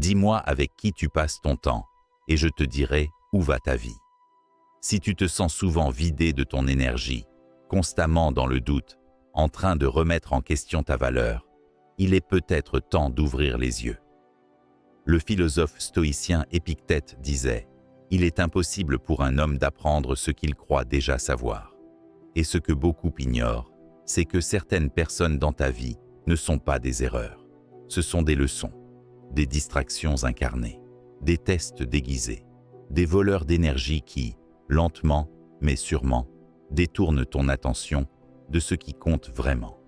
Dis-moi avec qui tu passes ton temps, et je te dirai où va ta vie. Si tu te sens souvent vidé de ton énergie, constamment dans le doute, en train de remettre en question ta valeur, il est peut-être temps d'ouvrir les yeux. Le philosophe stoïcien Épictète disait « Il est impossible pour un homme d'apprendre ce qu'il croit déjà savoir. » Et ce que beaucoup ignorent, c'est que certaines personnes dans ta vie ne sont pas des erreurs. Ce sont des leçons, des distractions incarnées, des tests déguisés, des voleurs d'énergie qui, lentement mais sûrement, détournent ton attention de ce qui compte vraiment.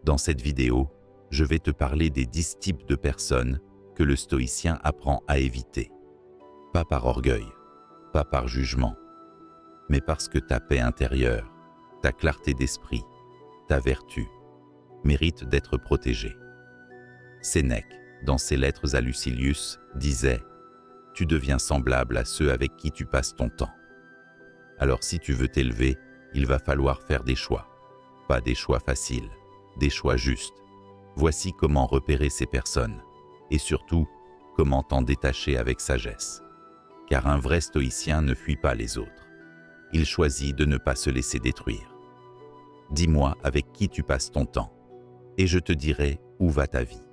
Dans cette vidéo, je vais te parler des 10 types de personnes que le stoïcien apprend à éviter. Pas par orgueil, pas par jugement, mais parce que ta paix intérieure, ta clarté d'esprit, ta vertu, méritent d'être protégée. Sénèque, dans ses lettres à Lucilius, disait « Tu deviens semblable à ceux avec qui tu passes ton temps. » Alors si tu veux t'élever, il va falloir faire des choix. Pas des choix faciles, des choix justes. Voici comment repérer ces personnes. Et surtout, comment t'en détacher avec sagesse. Car un vrai stoïcien ne fuit pas les autres. Il choisit de ne pas se laisser détruire. Dis-moi avec qui tu passes ton temps, et je te dirai où va ta vie.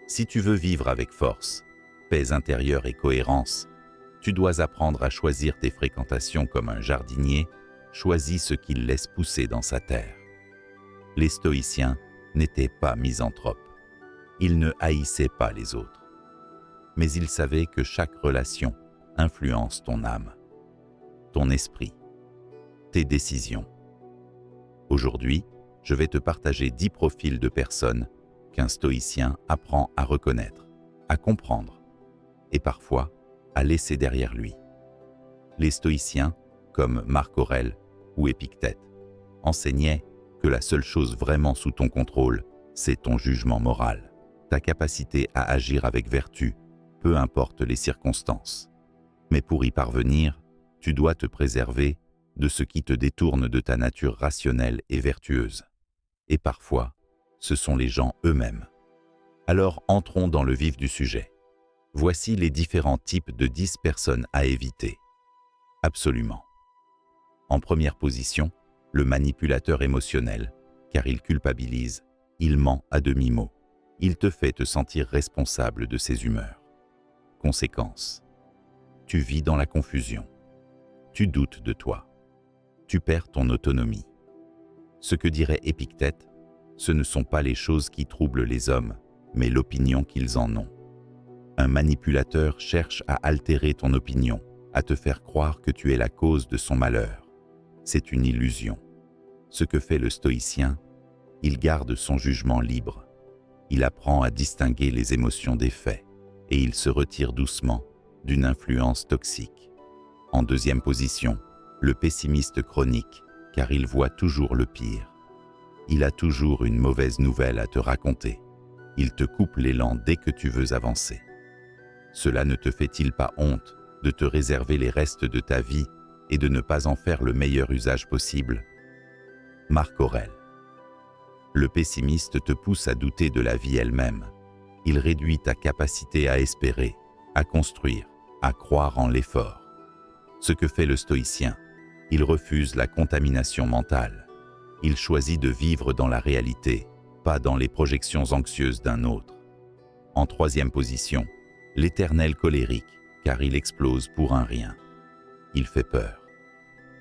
Si tu veux vivre avec force, paix intérieure et cohérence, tu dois apprendre à choisir tes fréquentations comme un jardinier choisit ce qu'il laisse pousser dans sa terre. Les stoïciens n'étaient pas misanthropes. Ils ne haïssaient pas les autres. Mais ils savaient que chaque relation influence ton âme, ton esprit, tes décisions. Aujourd'hui, je vais te partager 10 profils de personnes qu'un stoïcien apprend à reconnaître, à comprendre et parfois à laisser derrière lui. Les stoïciens, comme Marc Aurèle ou Épictète, enseignaient que la seule chose vraiment sous ton contrôle, c'est ton jugement moral, ta capacité à agir avec vertu, peu importe les circonstances. Mais pour y parvenir, tu dois te préserver de ce qui te détourne de ta nature rationnelle et vertueuse. Et parfois, ce sont les gens eux-mêmes. Alors entrons dans le vif du sujet. Voici les différents types de 10 personnes à éviter. Absolument. En première position, le manipulateur émotionnel, car il culpabilise, il ment à demi-mot. Il te fait te sentir responsable de ses humeurs. Conséquence. Tu vis dans la confusion. Tu doutes de toi. Tu perds ton autonomie. Ce que dirait Épictète, ce ne sont pas les choses qui troublent les hommes, mais l'opinion qu'ils en ont. Un manipulateur cherche à altérer ton opinion, à te faire croire que tu es la cause de son malheur. C'est une illusion. Ce que fait le stoïcien, il garde son jugement libre. Il apprend à distinguer les émotions des faits et il se retire doucement d'une influence toxique. En deuxième position, le pessimiste chronique, car il voit toujours le pire. Il a toujours une mauvaise nouvelle à te raconter. Il te coupe l'élan dès que tu veux avancer. Cela ne te fait-il pas honte de te réserver les restes de ta vie et de ne pas en faire le meilleur usage possible? Marc Aurèle. Le pessimiste te pousse à douter de la vie elle-même. Il réduit ta capacité à espérer, à construire, à croire en l'effort. Ce que fait le stoïcien, il refuse la contamination mentale. Il choisit de vivre dans la réalité, pas dans les projections anxieuses d'un autre. En troisième position, l'éternel colérique, car il explose pour un rien. Il fait peur.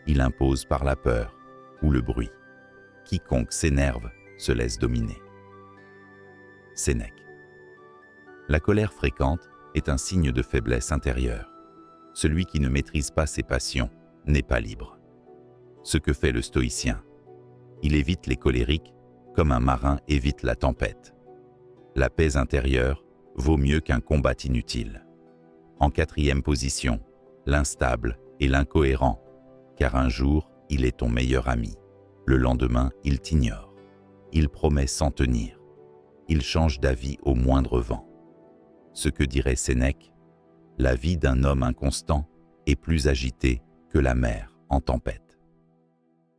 Il impose par la peur ou le bruit. Quiconque s'énerve se laisse dominer. Sénèque. La colère fréquente est un signe de faiblesse intérieure. Celui qui ne maîtrise pas ses passions n'est pas libre. Ce que fait le stoïcien, il évite les colériques comme un marin évite la tempête. La paix intérieure vaut mieux qu'un combat inutile. En quatrième position, l'instable et l'incohérent, car un jour, il est ton meilleur ami. Le lendemain, il t'ignore. Il promet sans tenir. Il change d'avis au moindre vent. Ce que dirait Sénèque, la vie d'un homme inconstant est plus agitée que la mer en tempête.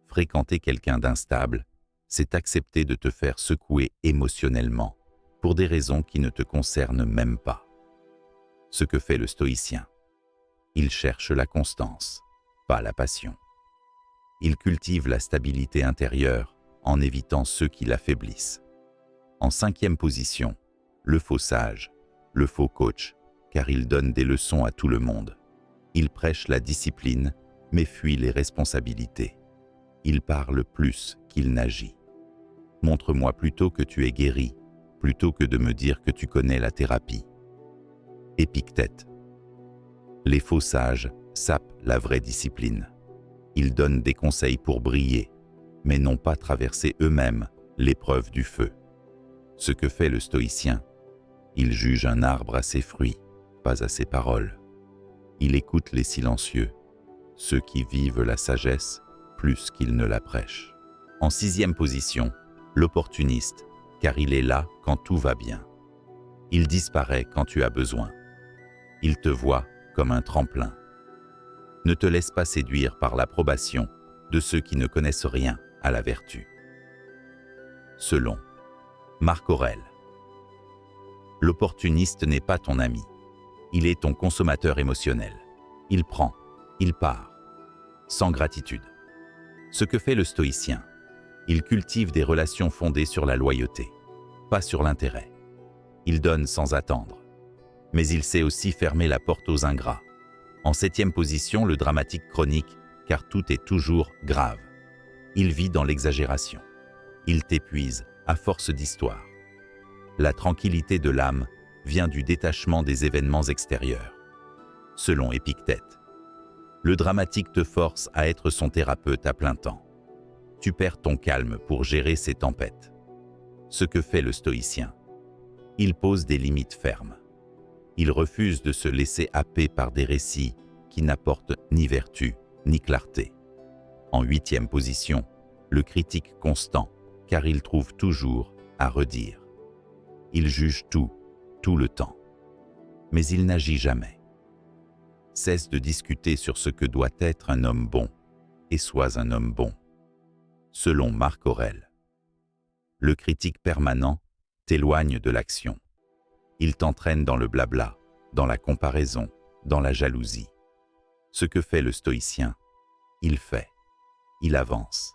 Fréquenter quelqu'un d'instable, c'est accepter de te faire secouer émotionnellement pour des raisons qui ne te concernent même pas. Ce que fait le stoïcien. Il cherche la constance, pas la passion. Il cultive la stabilité intérieure en évitant ceux qui l'affaiblissent. En 5e position, le faux sage, le faux coach, car il donne des leçons à tout le monde. Il prêche la discipline, mais fuit les responsabilités. Il parle plus qu'il n'agit. Montre-moi plutôt que tu es guéri, plutôt que de me dire que tu connais la thérapie. Épictète. Les faux sages sapent la vraie discipline. Ils donnent des conseils pour briller, mais n'ont pas traversé eux-mêmes l'épreuve du feu. Ce que fait le stoïcien, il juge un arbre à ses fruits, pas à ses paroles. Il écoute les silencieux, ceux qui vivent la sagesse plus qu'ils ne la prêchent. En 6e position, l'opportuniste, car il est là quand tout va bien. Il disparaît quand tu as besoin. Il te voit comme un tremplin. Ne te laisse pas séduire par l'approbation de ceux qui ne connaissent rien à la vertu. Selon Marc Aurèle. L'opportuniste n'est pas ton ami. Il est ton consommateur émotionnel. Il prend, il part, sans gratitude. Ce que fait le stoïcien, il cultive des relations fondées sur la loyauté, pas sur l'intérêt. Il donne sans attendre. Mais il sait aussi fermer la porte aux ingrats. En 7e position, le dramatique chronique, car tout est toujours grave. Il vit dans l'exagération. Il t'épuise à force d'histoire. La tranquillité de l'âme vient du détachement des événements extérieurs. Selon Épictète, le dramatique te force à être son thérapeute à plein temps. Tu perds ton calme pour gérer ces tempêtes. Ce que fait le stoïcien, il pose des limites fermes. Il refuse de se laisser happer par des récits qui n'apportent ni vertu ni clarté. En 8e position, le critique constant, car il trouve toujours à redire. Il juge tout le temps. Mais il n'agit jamais. Cesse de discuter sur ce que doit être un homme bon, et sois un homme bon. Selon Marc Aurèle. Le critique permanent t'éloigne de l'action. Il t'entraîne dans le blabla, dans la comparaison, dans la jalousie. Ce que fait le stoïcien, il fait, il avance.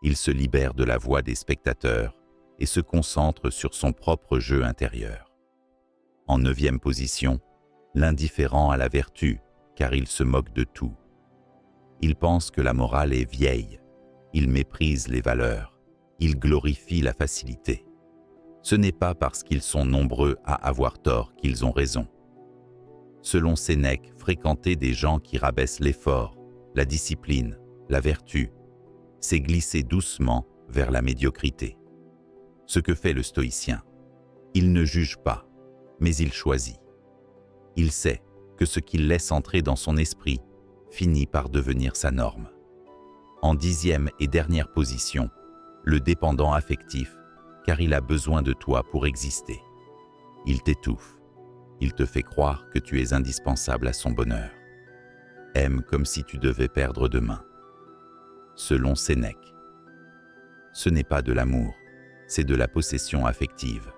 Il se libère de la voix des spectateurs et se concentre sur son propre jeu intérieur. En 9e position, l'indifférent à la vertu, car il se moque de tout. Il pense que la morale est vieille, il méprise les valeurs, il glorifie la facilité. Ce n'est pas parce qu'ils sont nombreux à avoir tort qu'ils ont raison. Selon Sénèque, fréquenter des gens qui rabaissent l'effort, la discipline, la vertu, c'est glisser doucement vers la médiocrité. Ce que fait le stoïcien, il ne juge pas, mais il choisit. Il sait que ce qu'il laisse entrer dans son esprit finit par devenir sa norme. En 10e et dernière position, le dépendant affectif, car il a besoin de toi pour exister. Il t'étouffe. Il te fait croire que tu es indispensable à son bonheur. Aime comme si tu devais perdre demain. Selon Sénèque. Ce n'est pas de l'amour, c'est de la possession affective.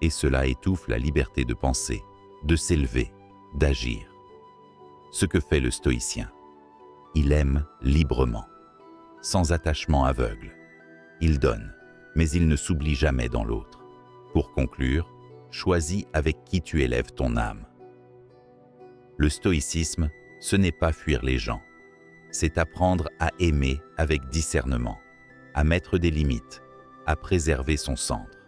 Et cela étouffe la liberté de penser, de s'élever, d'agir. Ce que fait le stoïcien. Il aime librement, sans attachement aveugle. Il donne, mais il ne s'oublie jamais dans l'autre. Pour conclure, choisis avec qui tu élèves ton âme. Le stoïcisme, ce n'est pas fuir les gens. C'est apprendre à aimer avec discernement, à mettre des limites, à préserver son centre.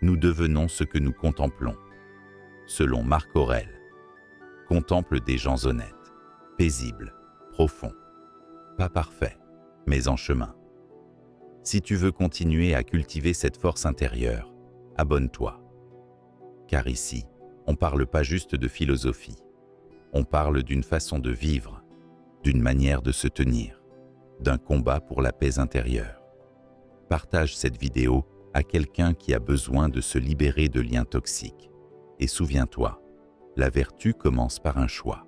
Nous devenons ce que nous contemplons. Selon Marc Aurèle, contemple des gens honnêtes, paisibles, profonds, pas parfaits, mais en chemin. Si tu veux continuer à cultiver cette force intérieure, abonne-toi. Car ici, on ne parle pas juste de philosophie. On parle d'une façon de vivre, d'une manière de se tenir, d'un combat pour la paix intérieure. Partage cette vidéo à quelqu'un qui a besoin de se libérer de liens toxiques. Et souviens-toi, la vertu commence par un choix.